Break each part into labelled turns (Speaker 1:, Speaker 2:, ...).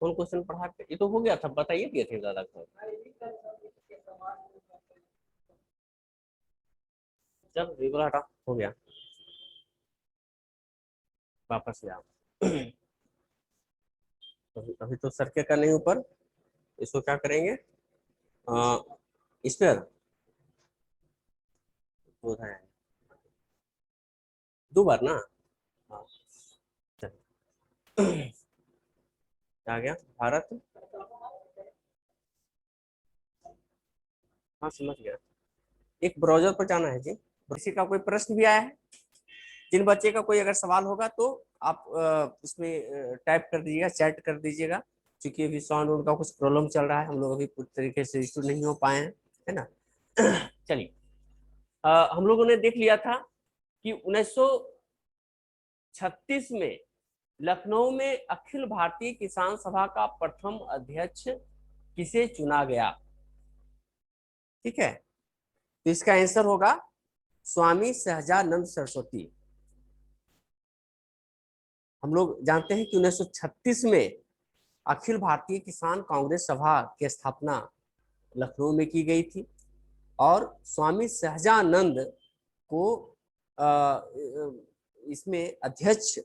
Speaker 1: कौन क्वेश्चन पढ़ा के ये तो हो गया था, बताइए दिए थे ज्यादा। चल रेगुलर हटा, हो गया, वापस ले आओ। अभी तो सरके का नहीं ऊपर, इसको क्या करेंगे, इस पर है 2 बार ना। हाँ, चल। आ गया भारत। हाँ समझ गया। एक ब्राउजर पर जाना है जी। किसी का कोई प्रश्न भी आया है, जिन बच्चे का कोई अगर सवाल होगा तो आप उसमें टाइप कर दीजिएगा, चैट कर दीजिएगा, क्योंकि अभी साउंड उनका कुछ प्रॉब्लम चल रहा है, हम लोग अभी पूरी तरीके से इशू नहीं हो पाए हैं, है ना। चलिए, हम लोगों ने देख लिया था कि 1936 में लखनऊ में अखिल भारतीय किसान सभा का प्रथम अध्यक्ष किसे चुना गया। ठीक है, तो इसका आंसर होगा स्वामी सहजानंद सरस्वती। हम लोग जानते हैं कि 1936 में अखिल भारतीय किसान कांग्रेस सभा की स्थापना लखनऊ में की गई थी और स्वामी सहजानंद को इसमें अध्यक्ष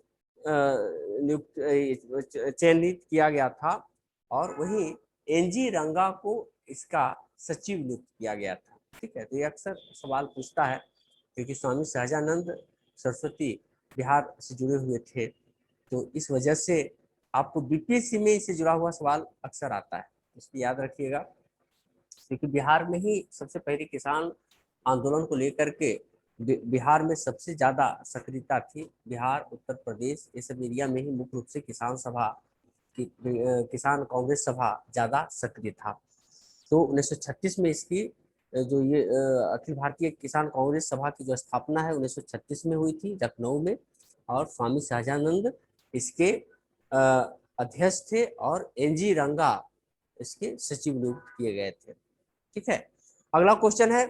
Speaker 1: चयनित किया गया था और वहीं एनजी रंगा को इसका सचिव नियुक्त किया गया था। ठीक है, तो ये अक्सर सवाल पूछता है क्योंकि स्वामी सहजानंद सरस्वती बिहार से जुड़े हुए थे, तो इस वजह से आपको बीपीएससी में इससे जुड़ा हुआ सवाल अक्सर आता है, इसको याद रखिएगा। क्योंकि बिहार में ही सबसे पहले किसान आंदोलन को लेकर के बिहार में सबसे ज्यादा सक्रियता थी। बिहार, उत्तर प्रदेश, ये सब एरिया में ही मुख्य रूप से किसान सभा की किसान कांग्रेस सभा ज्यादा सक्रिय था। तो 1936 में इसकी जो ये अखिल भारतीय किसान कांग्रेस सभा की जो स्थापना है 1936 में हुई थी लखनऊ में, और स्वामी सहजानंद इसके अध्यक्ष थे और एनजी रंगा इसके सचिव नियुक्त किए गए थे। ठीक है, अगला क्वेश्चन है,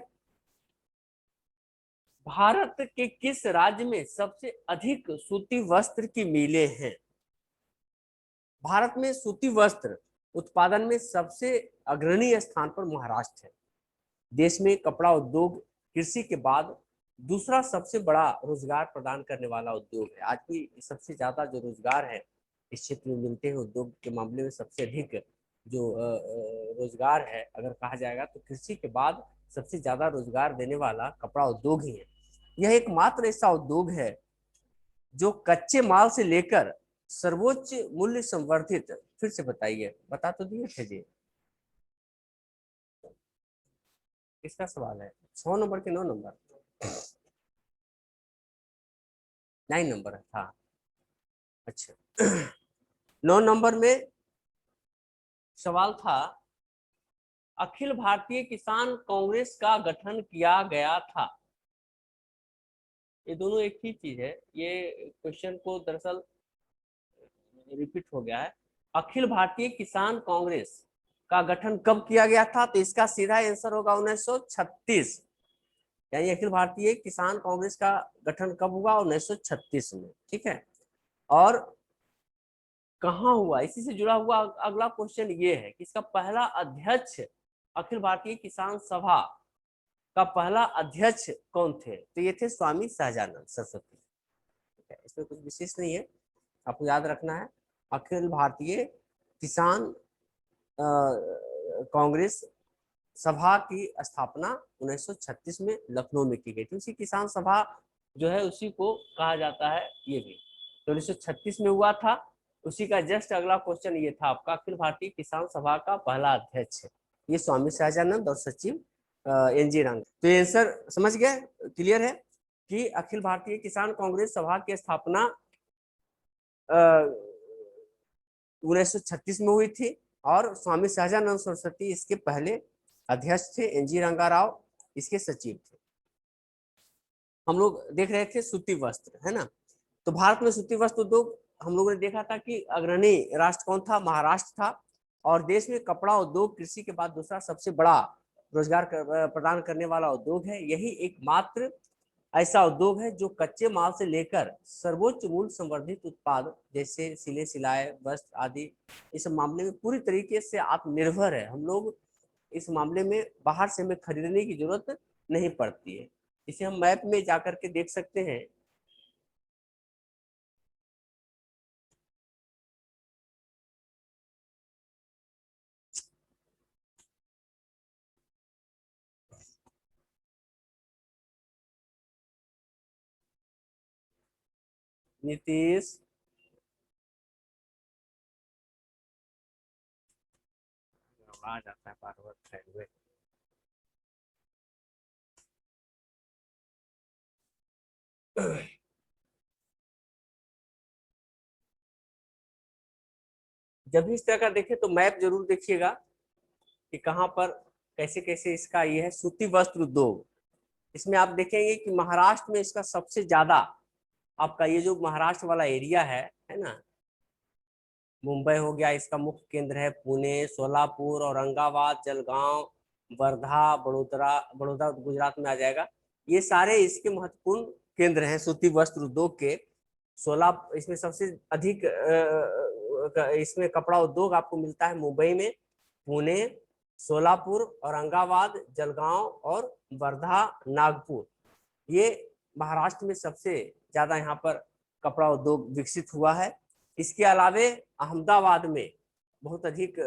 Speaker 1: भारत के किस राज्य में सबसे अधिक सूती वस्त्र की मिलें हैं। भारत में सूती वस्त्र उत्पादन में सबसे अग्रणी स्थान पर महाराष्ट्र है। देश में कपड़ा उद्योग कृषि के बाद दूसरा सबसे बड़ा रोजगार प्रदान करने वाला उद्योग है। आज भी सबसे ज्यादा जो रोजगार है इस क्षेत्र में मिलते हैं, उद्योग के मामले में सबसे अधिक जो रोजगार है अगर कहा जाएगा तो कृषि के बाद सबसे ज्यादा रोजगार देने वाला कपड़ा उद्योग ही है। यह एकमात्र ऐसा उद्योग है जो कच्चे माल से लेकर सर्वोच्च मूल्य संवर्धित, फिर से बताइए, बता तो दिए थे जी, किसका सवाल है, 6 नंबर के 9 नंबर, 9 नंबर था। अच्छा, 9 नंबर में सवाल था, अखिल भारतीय किसान कांग्रेस का गठन किया गया था। ये दोनों एक ही चीज है, ये क्वेश्चन को दरअसल रिपीट हो गया है। अखिल भारतीय किसान कांग्रेस का गठन कब किया गया था, तो इसका सीधा आंसर होगा 1936, यानी अखिल भारतीय किसान कांग्रेस का गठन कब हुआ, 1936 में। ठीक है, और कहाँ हुआ, इसी से जुड़ा हुआ अगला क्वेश्चन ये है कि इसका पहला अध्यक्ष, अखिल भारतीय किसान सभा का पहला अध्यक्ष कौन थे, तो ये थे स्वामी सहजानंद सरस्वती। इसमें कुछ विशेष नहीं है, आपको याद रखना है अखिल भारतीय किसान कांग्रेस सभा की स्थापना 1936 में लखनऊ में की गई थी। उसी किसान सभा जो है उसी को कहा जाता है ये भी, तो 1936 में हुआ था। उसी का जस्ट अगला क्वेश्चन ये था आपका, अखिल भारतीय किसान सभा का पहला अध्यक्ष ये स्वामी सहजानंद और सचिव एनजी रंग। तो ये आंसर समझ गए, क्लियर है कि अखिल भारतीय किसान कांग्रेस सभा की स्थापना 1936 में हुई थी और स्वामी सहजानंद सरस्वती इसके पहले अध्यक्ष थे, एनजी रंगा राव इसके सचिव थे। हम लोग देख रहे थे सूती वस्त्र, है ना, तो भारत में सूती वस्त्र उद्योग हम लोगों ने देखा था कि अग्रणी राष्ट्र कौन था, महाराष्ट्र था, और देश में कपड़ा उद्योग कृषि के बाद दूसरा सबसे बड़ा रोजगार प्रदान करने वाला उद्योग है। यही एकमात्र ऐसा उद्योग है जो कच्चे माल से लेकर सर्वोच्च मूल्य संवर्धित उत्पाद जैसे सिले सिलाए वस्त्र आदि, इस मामले में पूरी तरीके से आत्मनिर्भर है। हम लोग इस मामले में बाहर से हमें खरीदने की जरूरत नहीं पड़ती है। इसे हम मैप में जाकर के देख सकते हैं। नीतीश, आ जाता है बार बार। जब भी इस तरह का देखें तो मैप जरूर देखिएगा कि कहाँ पर कैसे कैसे इसका ये है। सूती वस्त्र उद्योग, इसमें आप देखेंगे कि महाराष्ट्र में इसका सबसे ज्यादा, आपका ये जो महाराष्ट्र वाला एरिया है ना, मुंबई हो गया, इसका मुख्य केंद्र है पुणे, सोलापुर, औरंगाबाद, जलगांव, वर्धा, बड़ोदरा, बड़ौदा गुजरात में आ जाएगा। ये सारे इसके महत्वपूर्ण केंद्र हैं सूती वस्त्र उद्योग के। इसमें सबसे अधिक इसमें कपड़ा उद्योग आपको मिलता है मुंबई में, पुणे, सोलापुर, औरंगाबाद, जलगांव और वर्धा, नागपुर। ये महाराष्ट्र में सबसे ज्यादा यहाँ पर कपड़ा उद्योग विकसित हुआ है। इसके अलावे अहमदाबाद में बहुत अधिक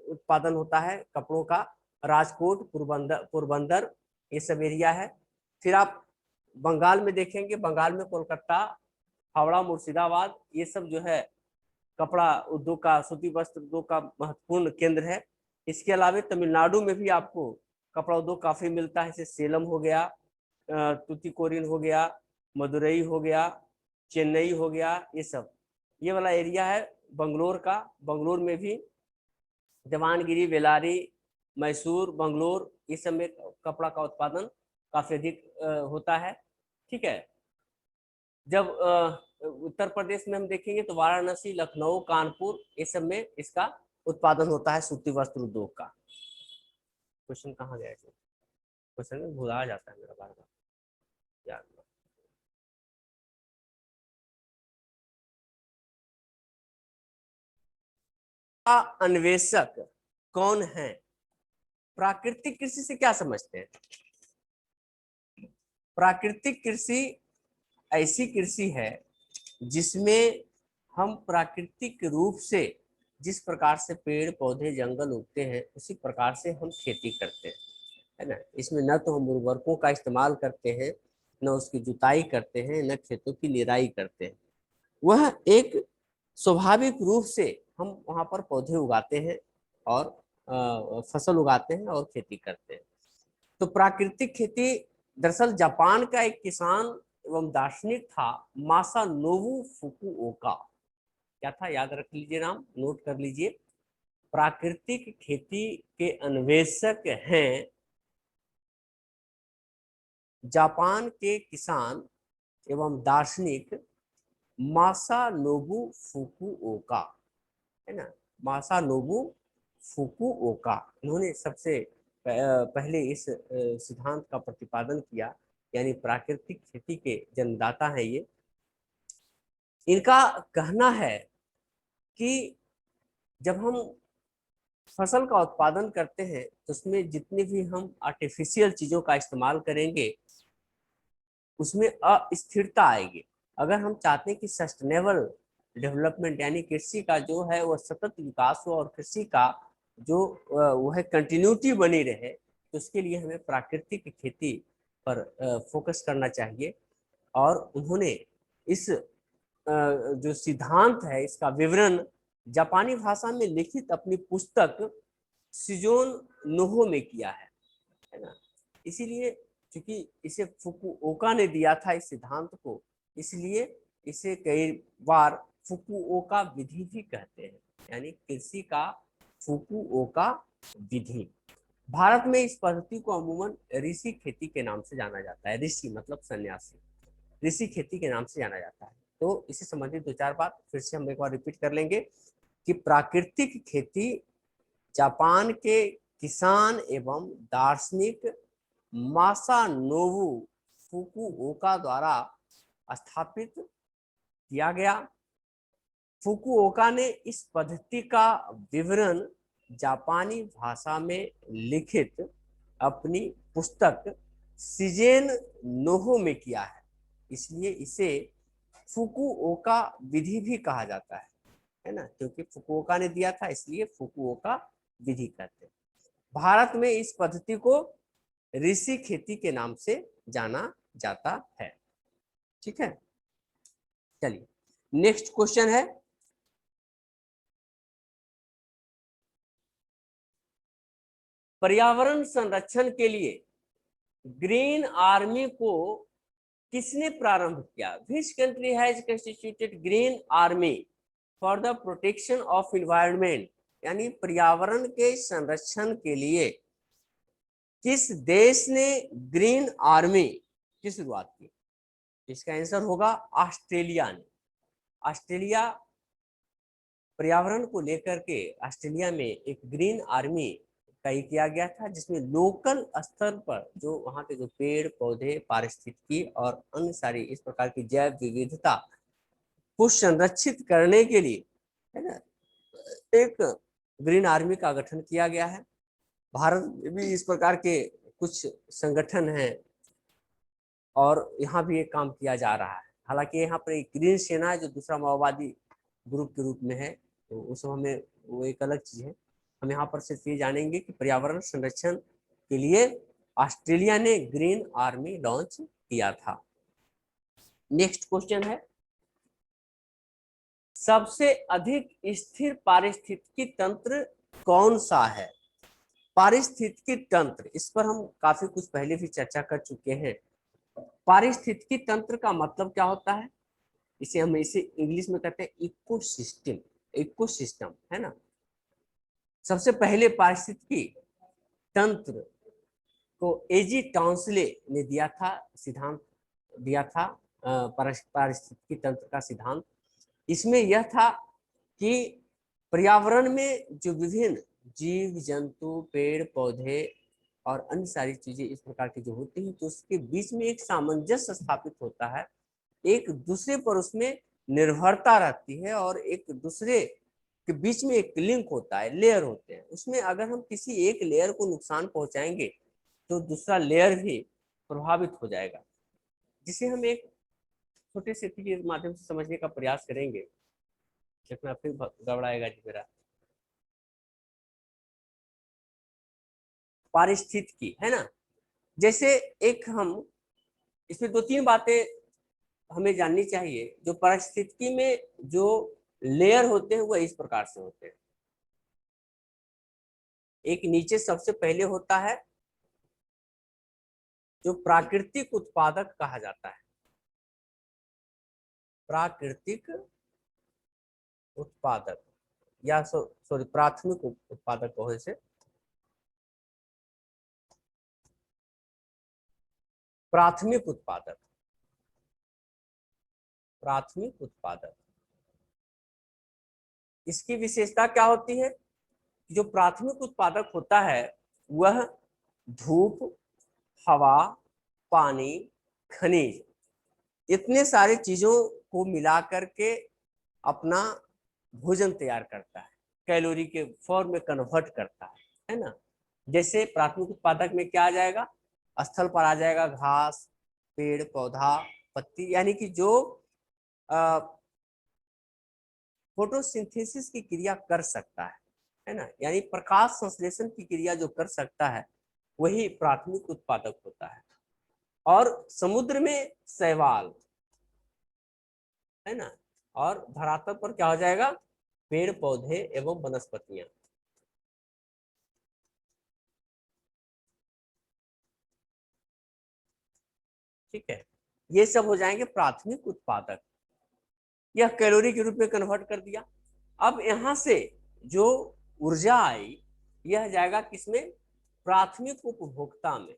Speaker 1: उत्पादन होता है कपड़ों का। राजकोट, पोरबंदर ये सब एरिया है। फिर आप बंगाल में देखेंगे, बंगाल में कोलकाता, हावड़ा, मुर्शिदाबाद, ये सब जो है कपड़ा उद्योग का, सूती वस्त्र उद्योग का महत्वपूर्ण केंद्र है। इसके अलावा तमिलनाडु में भी आपको कपड़ा उद्योग काफी मिलता है, जैसे सेलम हो गया, तुतिकोरिन हो गया, मदुरई हो गया, चेन्नई हो गया, ये सब ये वाला एरिया है बंगलोर का। बंगलोर में भी जवानगिरी, बेलारी, मैसूर, बंगलोर, ये सब में कपड़ा का उत्पादन काफी अधिक होता है। ठीक है। जब उत्तर प्रदेश में हम देखेंगे तो वाराणसी, लखनऊ, कानपुर, ये सब में इसका उत्पादन होता है सूती वस्त्र उद्योग का। क्वेश्चन कहाँ गया? क्वेश्चन में भुला जाता है मेरा बार बार याद। अन्वेषक कौन है? प्राकृतिक कृषि से क्या समझते हैं? प्राकृतिक कृषि ऐसी कृषि है जिसमें हम प्राकृतिक रूप से जिस प्रकार से पेड़ पौधे जंगल उगते हैं उसी प्रकार से हम खेती करते हैं, है ना। इसमें न तो हम उर्वरकों का इस्तेमाल करते हैं, न उसकी जुताई करते हैं, न खेतों की निराई करते हैं। वह एक स्वाभाविक रूप से हम वहाँ पर पौधे उगाते हैं और फसल उगाते हैं और खेती करते हैं। तो प्राकृतिक खेती दरअसल जापान का एक किसान एवं दार्शनिक था, मासानोबु फुकुओका। क्या था? याद रख लीजिए, नाम नोट कर लीजिए। प्राकृतिक खेती के अन्वेषक हैं जापान के किसान एवं दार्शनिक मासानोबु फुकुओका, है ना। मासानोबु फुकुओका, इन्होंने सबसे पहले इस सिद्धांत का प्रतिपादन किया, यानी प्राकृतिक खेती के जन्मदाता है ये। इनका कहना है कि जब हम फसल का उत्पादन करते हैं तो उसमें जितनी भी हम आर्टिफिशियल चीजों का इस्तेमाल करेंगे उसमें अस्थिरता आएगी। अगर हम चाहते हैं कि सस्टेनेबल डेवलपमेंट यानी कृषि का जो है वो सतत विकास हो और कृषि का जो वो है कंटिन्यूटी बनी रहे, तो उसके लिए हमें प्राकृतिक खेती पर फोकस करना चाहिए। और उन्होंने इस जो सिद्धांत है इसका विवरण जापानी भाषा में लिखित अपनी पुस्तक सिजोन नोहो में किया है ना। इसीलिए क्योंकि इसे फुकुओका ने दिया था इस सिद्धांत को, इसलिए इसे कई बार फुकुओका विधि भी कहते हैं, यानी कृषि का फुकुओका विधि। भारत में इस पद्धति को अमूमन ऋषि खेती के नाम से जाना जाता है। ऋषि मतलब सन्यासी, ऋषि खेती के नाम से जाना जाता है। तो इसे संबंधित दो चार बात फिर से हम एक बार रिपीट कर लेंगे कि प्राकृतिक खेती जापान के किसान एवं दार्शनिक मासानोबु फुकुओका द्वारा स्थापित किया गया। फुकुओका ने इस पद्धति का विवरण जापानी भाषा में लिखित अपनी पुस्तक शिजेन नोहो में किया है, इसलिए इसे फुकुओका विधि भी कहा जाता है ना, क्योंकि फुकुओका ने दिया था इसलिए फुकुओका विधि कहते हैं। भारत में इस पद्धति को ऋषि खेती के नाम से जाना जाता है। ठीक है, चलिए नेक्स्ट क्वेश्चन है, पर्यावरण संरक्षण के लिए ग्रीन आर्मी को किसने प्रारंभ किया? Which country has constituted green army for the protection of environment, यानी पर्यावरण के संरक्षण के लिए किस देश ने ग्रीन आर्मी की शुरुआत की? इसका आंसर होगा ऑस्ट्रेलिया ने। ऑस्ट्रेलिया पर्यावरण को लेकर के ऑस्ट्रेलिया में एक ग्रीन आर्मी का ये किया गया था, जिसमें लोकल स्तर पर जो वहाँ के जो पेड़ पौधे, पारिस्थितिकी और अन्य सारी इस प्रकार की जैव विविधता को संरक्षित करने के लिए, है ना, एक ग्रीन आर्मी का गठन किया गया है। भारत में भी इस प्रकार के कुछ संगठन हैं और यहाँ भी एक काम किया जा रहा है। हालांकि यहाँ पर एक ग्रीन सेना है जो दूसरा माओवादी ग्रुप के रूप में है, तो उस हमें वो एक अलग चीज है। हम यहाँ पर सिर्फ ये जानेंगे कि पर्यावरण संरक्षण के लिए ऑस्ट्रेलिया ने ग्रीन आर्मी लॉन्च किया था। नेक्स्ट क्वेश्चन है, सबसे अधिक स्थिर पारिस्थितिकी तंत्र कौन सा है? पारिस्थितिकी तंत्र, इस पर हम काफी कुछ पहले भी चर्चा कर चुके हैं। पारिस्थितिकी तंत्र का मतलब क्या होता है? इसे इंग्लिश में कहते हैं इकोसिस्टम। इकोसिस्टम है ना। सबसे पहले पारिस्थितिकी तंत्र को एजी टाउंसले ने दिया था, सिद्धांत दिया था पारिस्थितिकी तंत्र का सिद्धांत। इसमें यह था कि पर्यावरण में जो विभिन्न जीव जंतु, पेड़ पौधे और अन्य सारी चीजें इस प्रकार की जो होती हैं, तो उसके बीच में एक सामंजस्य स्थापित होता है, एक दूसरे पर उसमें निर्भरता रहती है और एक दूसरे के बीच में एक लिंक होता है, लेयर होते हैं। उसमें अगर हम किसी एक लेयर को नुकसान पहुंचाएंगे तो दूसरा लेयर भी प्रभावित हो जाएगा, जिसे हम एक छोटे से के माध्यम से समझने का प्रयास करेंगे। कितना फिर गड़बड़ाएगा जी मेरा। पारिस्थितिकी है ना, जैसे एक हम इसमें दो तीन बातें हमें जाननी चाहिए। जो पारिस्थितिकी में जो लेयर होते हैं वह इस प्रकार से होते हैं। एक नीचे सबसे पहले होता है जो प्राकृतिक उत्पादक कहा जाता है। प्राकृतिक उत्पादक या सॉरी प्राथमिक उत्पादक कहो इसे। प्राथमिक उत्पादक, प्राथमिक उत्पादक, इसकी विशेषता क्या होती है? जो प्राथमिक उत्पादक होता है वह धूप, हवा, पानी, खनिज, इतने सारे चीजों को मिला करके अपना भोजन तैयार करता है, कैलोरी के फॉर्म में कन्वर्ट करता है ना। जैसे प्राथमिक उत्पादक में क्या आ जाएगा? स्थल पर आ जाएगा घास, पेड़ पौधा, पत्ती, यानी कि जो फोटोसिंथेसिस की क्रिया कर सकता है ना, यानी प्रकाश संश्लेषण की क्रिया जो कर सकता है वही प्राथमिक उत्पादक होता है। और समुद्र में शैवाल है ना, और धरातल पर क्या हो जाएगा? पेड़ पौधे एवं वनस्पतियां। ठीक है, ये सब हो जाएंगे प्राथमिक उत्पादक। यह कैलोरी के रूप में कन्वर्ट कर दिया। अब यहां से जो ऊर्जा आई यह जाएगा किसमें? प्राथमिक उपभोक्ता में।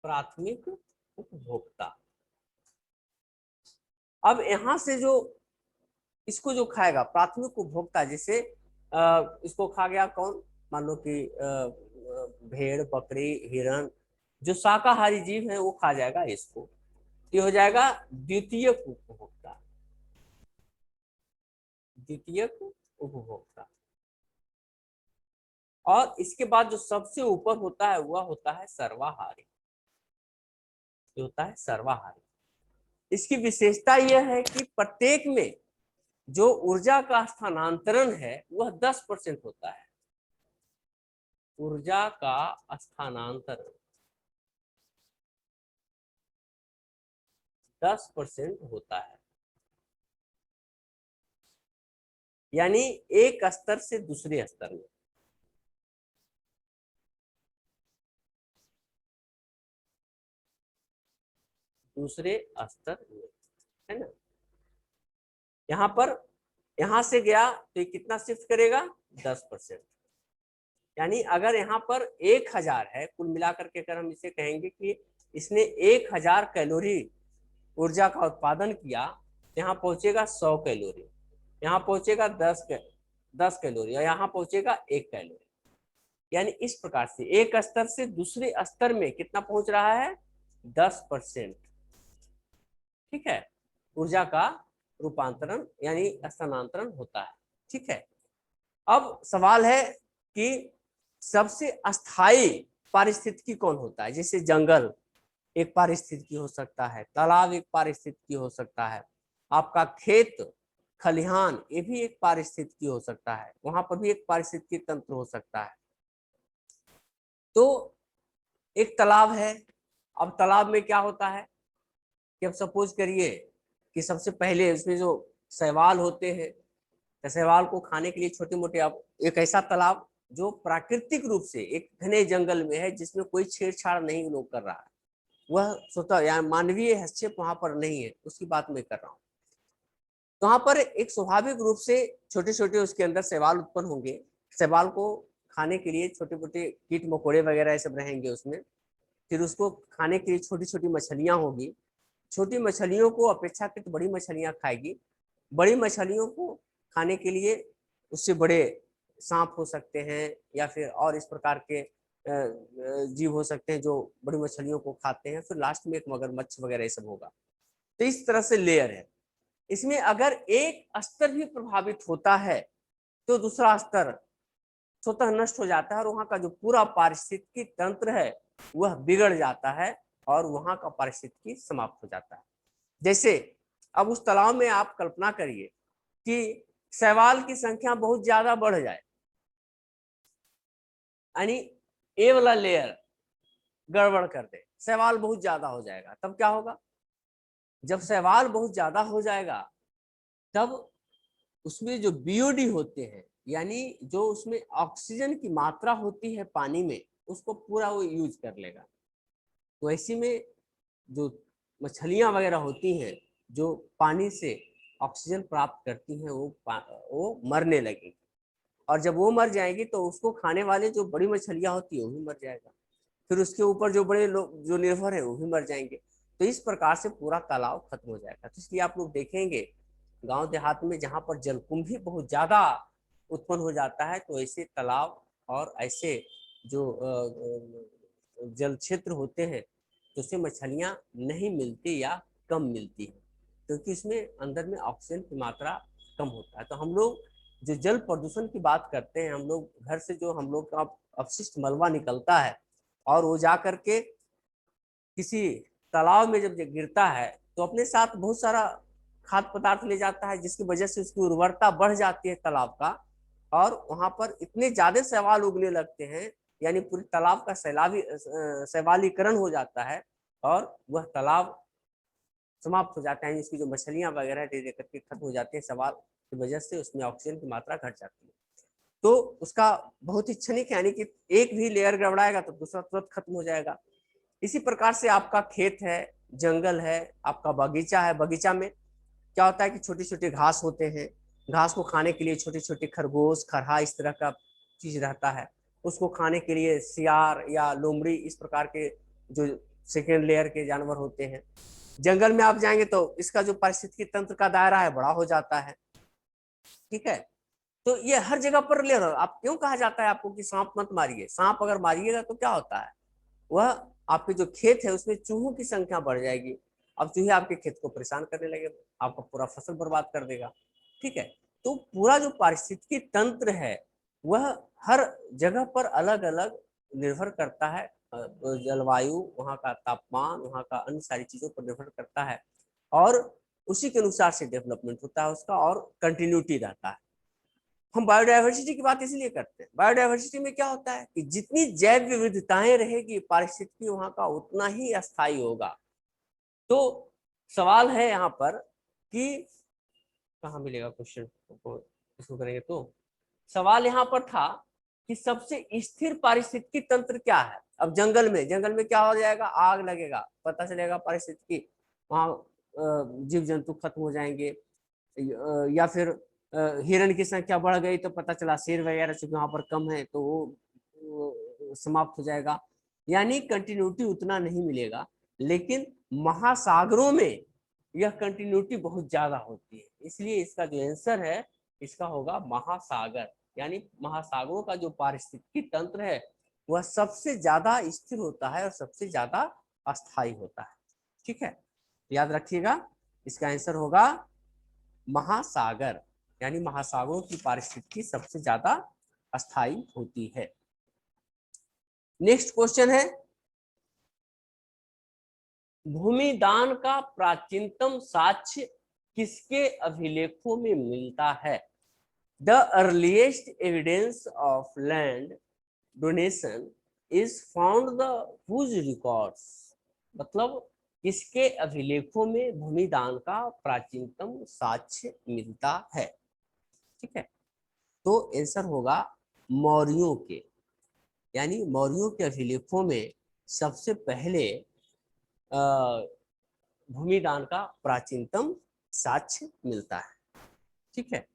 Speaker 1: प्राथमिक उपभोक्ता। अब यहां से जो इसको जो खाएगा प्राथमिक उपभोक्ता, जैसे इसको खा गया कौन? मान लो कि भेड़, बकरी, हिरण, जो शाकाहारी जीव है वो खा जाएगा इसको, ये हो जाएगा द्वितीयक उपभोक्ता, द्वितीयक उपभोक्ता। और इसके बाद जो सबसे ऊपर होता है वह होता है सर्वाहारी, जो होता है सर्वाहारी। इसकी विशेषता यह है कि प्रत्येक में जो ऊर्जा का स्थानांतरण है वह 10% होता है, ऊर्जा का स्थानांतरण 10% होता है। यानी एक स्तर से दूसरे स्तर में, दूसरे स्तर में, है ना। यहां पर, यहां से गया तो ये कितना शिफ्ट करेगा, 10%। यानी अगर यहाँ पर 1000 है कुल मिलाकर के, अगर हम इसे कहेंगे कि इसने 1000 कैलोरी ऊर्जा का उत्पादन किया, यहाँ पहुंचेगा 100 कैलोरी, यहाँ पहुंचेगा 10 कैलोरी, और यहाँ पहुंचेगा 1 कैलोरी। यानी इस प्रकार से एक स्तर से दूसरे स्तर में कितना पहुंच रहा है, 10%। ठीक है, ऊर्जा का रूपांतरण यानी स्थानांतरण होता है। ठीक है, अब सवाल है कि सबसे अस्थाई पारिस्थितिकी कौन होता है। जैसे जंगल एक पारिस्थितिकी हो सकता है, तालाब एक पारिस्थितिकी हो सकता है, आपका खेत खलिहान ये भी एक पारिस्थितिकी हो सकता है, वहां पर भी एक पारिस्थितिकी तंत्र हो सकता है। तो एक तालाब है, अब तालाब में क्या होता है कि अब सपोज करिए कि सबसे पहले उसमें जो शैवाल होते हैं, तो शैवाल को खाने के लिए छोटे मोटे, अब एक ऐसा तालाब जो प्राकृतिक रूप से एक घने जंगल में है जिसमें कोई छेड़छाड़ नहीं लोग कर रहा है, वह स्वतः या मानवीय हस्तक्षेप वहां पर नहीं है, उसकी बात मैं कर रहा हूँ। तो वहां पर एक स्वाभाविक रूप से छोटे छोटे उसके अंदर शैवाल उत्पन्न होंगे, शैवाल को खाने के लिए छोटे मोटे कीट मकोड़े वगैरह सब रहेंगे उसमें, फिर उसको खाने के लिए छोटी छोटी मछलियां होगी, छोटी मछलियों को अपेक्षाकृत बड़ी मछलियां खाएगी, बड़ी मछलियों को खाने के लिए उससे बड़े सांप हो सकते हैं या फिर और इस प्रकार के जीव हो सकते हैं जो बड़ी मछलियों को खाते हैं, फिर लास्ट में एक मगरमच्छ वगैरह ये सब होगा। तो इस तरह से लेयर है। इसमें अगर एक स्तर भी प्रभावित होता है तो दूसरा स्तर स्वतः नष्ट हो जाता है और वहां का जो पूरा पारिस्थितिकी तंत्र है वह बिगड़ जाता है और वहां का पारिस्थितिकी समाप्त हो जाता है। जैसे अब उस तालाब में आप कल्पना करिए कि शैवाल की संख्या बहुत ज्यादा बढ़ जाए, यानी ए वाला लेयर गड़बड़ कर दे, शैवाल बहुत ज्यादा हो जाएगा, तब क्या होगा, जब शैवाल बहुत ज्यादा हो जाएगा तब उसमें जो बीओडी होते हैं, यानी जो उसमें ऑक्सीजन की मात्रा होती है पानी में, उसको पूरा वो यूज कर लेगा। तो ऐसे में जो मछलियां वगैरह होती हैं जो पानी से ऑक्सीजन प्राप्त करती हैं वो मरने लगेगी, और जब वो मर जाएगी तो उसको खाने वाले जो बड़ी मछलियां होती है वो भी मर जाएगा, फिर उसके ऊपर जो बड़े लोग जो निर्भर है वो भी मर जाएंगे। तो इस प्रकार से पूरा तालाब खत्म हो जाएगा। तो इसलिए आप लोग देखेंगे गांव देहात में जहां पर जलकुंभ भी बहुत ज्यादा उत्पन्न हो जाता है, तो ऐसे तालाब और ऐसे जो जल क्षेत्र होते हैं तो उसमें मछलियां नहीं मिलती या कम मिलती है, क्योंकि इसमें अंदर में ऑक्सीजन की मात्रा कम होता है। तो हम लोग जो जल प्रदूषण की बात करते हैं, हम लोग घर से जो हम लोग का अपशिष्ट मलबा निकलता है और वो जा करके किसी तालाब में जब गिरता है तो अपने साथ बहुत सारा खाद्य पदार्थ ले जाता है, जिसकी वजह से उसकी उर्वरता बढ़ जाती है तालाब का, और वहां पर इतने ज्यादा शैवाल उगने लगते हैं, यानी पूरे तालाब का शैवालीकरण हो जाता है और वह तालाब समाप्त हो जाता है। इसकी जो मछलियां वगैरह धीरे करके खत्म हो जाती है शैवाल की वजह से, उसमें ऑक्सीजन की मात्रा घट जाती है। तो उसका बहुत ही क्षणिक, यानी कि एक भी लेयर गड़बड़ाएगा तो दूसरा तुरंत खत्म हो जाएगा। इसी प्रकार से आपका खेत है, जंगल है, आपका बगीचा है, बगीचा में क्या होता है कि छोटे छोटे घास होते हैं, घास को खाने के लिए छोटे छोटे खरगोश खरहा इस तरह का चीज रहता है, उसको खाने के लिए सियार या लोमड़ी इस प्रकार के जो सेकेंड लेयर के जानवर होते हैं। जंगल में आप जाएंगे तो इसका जो पारिस्थितिकी तंत्र का दायरा है बड़ा हो जाता है। ठीक है, तो ये हर जगह पर लेयर। आप क्यों कहा जाता है आपको कि सांप मत मारिए, सांप अगर मारिएगा तो क्या होता है, वह आपके जो खेत है उसमें चूहों की संख्या बढ़ जाएगी। अब चूहे आपके खेत को परेशान करने लगे, आपका पूरा फसल बर्बाद कर देगा। ठीक है, तो पूरा जो पारिस्थितिकी तंत्र है वह हर जगह पर अलग अलग निर्भर करता है। जलवायु, वहाँ का तापमान, वहाँ का अन्य सारी चीजों पर निर्भर करता है, और उसी के अनुसार से डेवलपमेंट होता है उसका, और कंटिन्यूटी रहता है। हम बायोडायवर्सिटी की बात इसलिए करते हैं, बायोडायवर्सिटी में क्या होता है कि जितनी जैव विविधताएं रहेगी पारिस्थितिकी वहां का उतना ही अस्थायी होगा। तो सवाल है यहाँ पर कि कहाँ मिलेगा क्वेश्चन को, इसको करेंगे तो सवाल यहाँ पर था कि सबसे स्थिर पारिस्थितिकी तंत्र क्या है। अब जंगल में क्या हो जाएगा, आग लगेगा, पता चलेगा पारिस्थितिकी, वहाँ जीव जंतु खत्म हो जाएंगे, या फिर हिरण की संख्या बढ़ गई तो पता चला शेर वगैरह चूंकि वहां पर कम है तो वो समाप्त हो जाएगा, यानी कंटिन्यूटी उतना नहीं मिलेगा। लेकिन महासागरों में यह कंटिन्यूटी बहुत ज्यादा होती है, इसलिए इसका जो आंसर है इसका होगा महासागर। यानी महासागरों का जो पारिस्थितिकी तंत्र है वह सबसे ज्यादा स्थिर होता है और सबसे ज्यादा अस्थायी होता है। ठीक है, याद रखिएगा, इसका आंसर होगा महासागर, यानी महासागरों की पारिस्थितिकी सबसे ज्यादा अस्थायी होती है। नेक्स्ट क्वेश्चन है, भूमिदान का प्राचीनतम साक्ष्य किसके अभिलेखों में मिलता है? The earliest evidence of land donation is found the whose records, मतलब किसके अभिलेखों में भूमिदान का प्राचीनतम साक्ष्य मिलता है। ठीक है, तो आंसर होगा मौर्यों के, यानी मौर्यों के अभिलेखों में सबसे पहले भूमिदान का प्राचीनतम साक्ष्य मिलता है। ठीक है,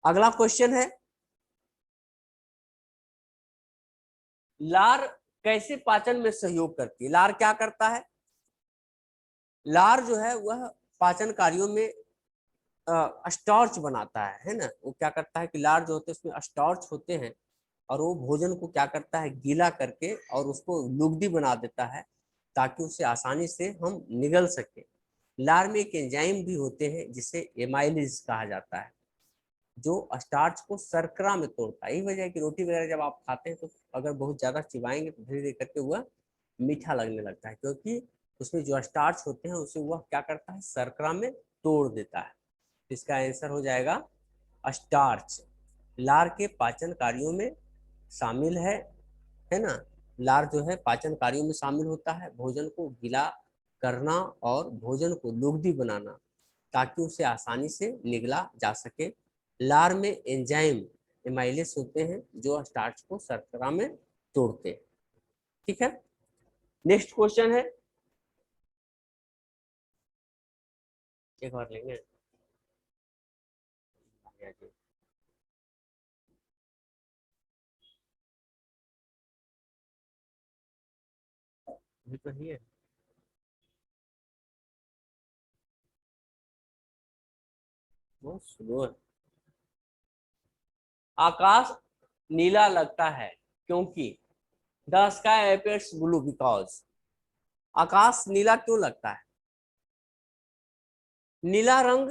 Speaker 1: अगला क्वेश्चन है, लार कैसे पाचन में सहयोग करती है? लार क्या करता है? लार जो है वह पाचन कार्यों में स्टार्च बनाता है ना। वो क्या करता है कि लार जो होते हैं उसमें स्टार्च होते हैं, और वो भोजन को क्या करता है, गीला करके और उसको लुगदी बना देता है ताकि उसे आसानी से हम निगल सके। लार में एक एंजाइम भी होते हैं जिसे एमाइलिज कहा जाता है, जो स्टार्च को शर्करा में तोड़ता है। यही वजह है कि रोटी वगैरह जब आप खाते हैं तो अगर बहुत ज्यादा चिबाएंगे तो धीरे धीरे करके वह मीठा लगने लगता है, क्योंकि उसमें जो स्टार्च होते हैं उसे वह क्या करता है, शर्करा में तोड़ देता है। इसका आंसर हो जाएगा स्टार्च। लार के पाचन कार्यों में शामिल है ना। लार जो है पाचन कार्यों में शामिल होता है, भोजन को गीला करना और भोजन को लुगदी बनाना ताकि उसे आसानी से निगला जा सके। लार में एंजाइम एमाइलेस होते हैं जो स्टार्च को शर्करा में तोड़ते हैं। ठीक है, नेक्स्ट क्वेश्चन है, एक बार लेंगे। भी तो है, बहुत स्लो है। आकाश नीला लगता है क्योंकि the sky appears blue because, आकाश नीला क्यों लगता है? नीला रंग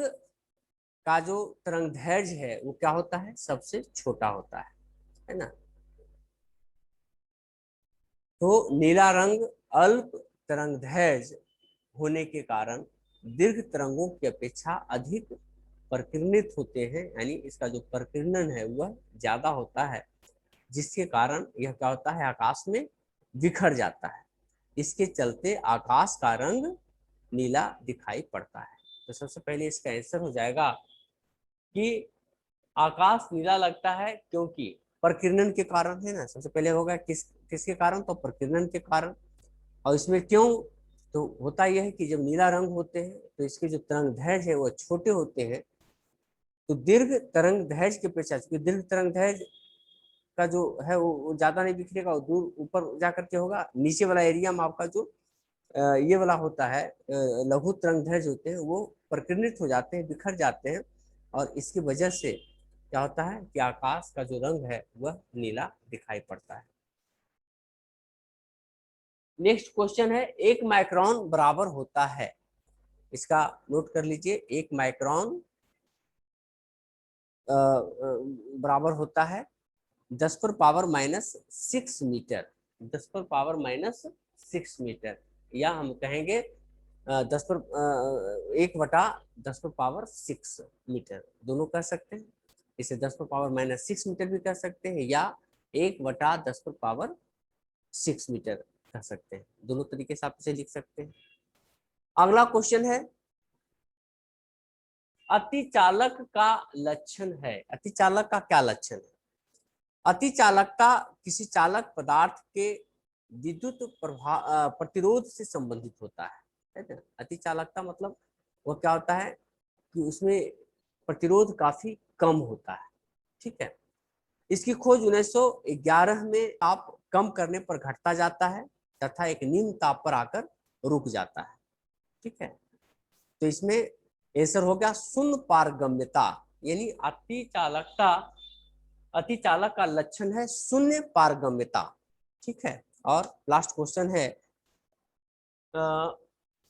Speaker 1: का जो तरंगदैर्घ्य है वो क्या होता है, सबसे छोटा होता है ना। तो नीला रंग अल्प तरंगदैर्घ्य होने के कारण दीर्घ तरंगों की अपेक्षा अधिक प्रकीर्णित होते हैं, यानी इसका जो प्रकीर्णन है वह ज्यादा होता है, जिसके कारण यह क्या होता है, आकाश में बिखर जाता है। इसके चलते आकाश का रंग नीला दिखाई पड़ता है। तो सबसे पहले इसका आंसर हो जाएगा कि आकाश नीला लगता है क्योंकि प्रकीर्णन के कारण, है ना। सबसे पहले होगा किसके कारण, तो प्रकीर्णन के कारण। और इसमें क्यों, तो होता यह है कि जब नीला रंग होते हैं तो इसके जो तरंग दैर्घ्य है वो छोटे होते हैं, तो दीर्घ तरंग दैर्घ्य की अपेक्षा, दीर्घ तरंग दैर्घ्य का जो है वो ज्यादा नहीं बिखरेगा, दूर ऊपर जा करके होगा। नीचे वाला एरिया में आपका जो ये वाला होता है, लघु तरंगदैर्घ्य होते हैं वो प्रकीर्णित हो जाते हैं, बिखर जाते हैं, और इसकी वजह से क्या होता है कि आकाश का जो रंग है वह नीला दिखाई पड़ता है। नेक्स्ट क्वेश्चन है, 1 माइक्रोन बराबर होता है, इसका नोट कर लीजिए। 1 माइक्रोन बराबर होता है 10⁻⁻6 मीटर, 10⁻⁻6 मीटर, या हम कहेंगे 1/10⁻6 मीटर, दोनों कह सकते हैं। इसे 10⁻⁻6 मीटर भी कह सकते हैं, या 1/10⁻6 मीटर कह सकते हैं, दोनों तरीके से आप इसे लिख सकते हैं। अगला क्वेश्चन है, अतिचालक का लक्षण है। अतिचालक का क्या लक्षण है? अतिचालकता किसी चालक पदार्थ के विद्युत प्रतिरोध से संबंधित होता है ना। अतिचालकता मतलब वो क्या होता है कि उसमें प्रतिरोध काफी कम होता है, ठीक है। इसकी खोज 1911 में ताप कम करने पर घटता जाता है तथा एक निम्न ताप पर आकर रुक जाता है, ठीक है। तो इसमें आंसर हो गया शून्य पारगम्यता, यानी अतिचालक का लक्षण है शून्य पारगम्यता, ठीक है। और लास्ट क्वेश्चन है,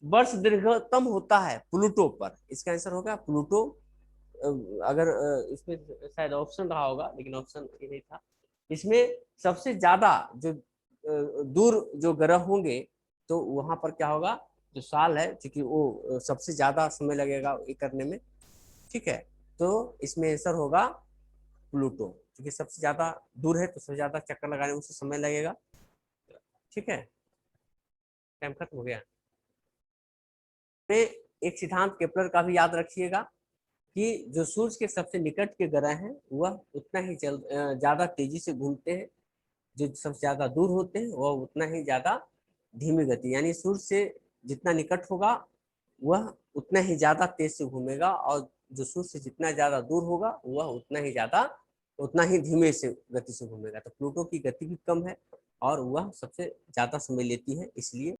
Speaker 1: वर्ष दीर्घतम होता है प्लूटो पर, इसका आंसर होगा प्लूटो। अगर इसमें शायद ऑप्शन रहा होगा, लेकिन ऑप्शन ये नहीं था। इसमें सबसे ज्यादा जो दूर जो ग्रह होंगे तो वहां पर क्या होगा, जो साल है, क्योंकि वो सबसे ज्यादा समय लगेगा ये करने में, ठीक है। तो इसमें आंसर होगा प्लूटो, क्योंकि सबसे ज्यादा दूर है तो सबसे ज्यादा चक्कर लगाने में उसे समय लगेगा, ठीक है। टाइम खत्म हो गया। एक सिद्धांत केपलर का भी याद रखिएगा कि जो सूर्य के सबसे निकट के ग्रह हैं वह उतना ही ज्यादा तेजी से घूमते हैं, जो सबसे ज्यादा दूर होते हैं वह उतना ही ज्यादा धीमी गति, यानी सूर्य से जितना निकट होगा वह उतना ही ज्यादा तेज से घूमेगा, और जो सूर्य से जितना ज्यादा दूर होगा वह उतना ही धीमे से गति से घूमेगा। तो प्लूटो की गति भी कम है और वह सबसे ज्यादा समय लेती है, इसलिए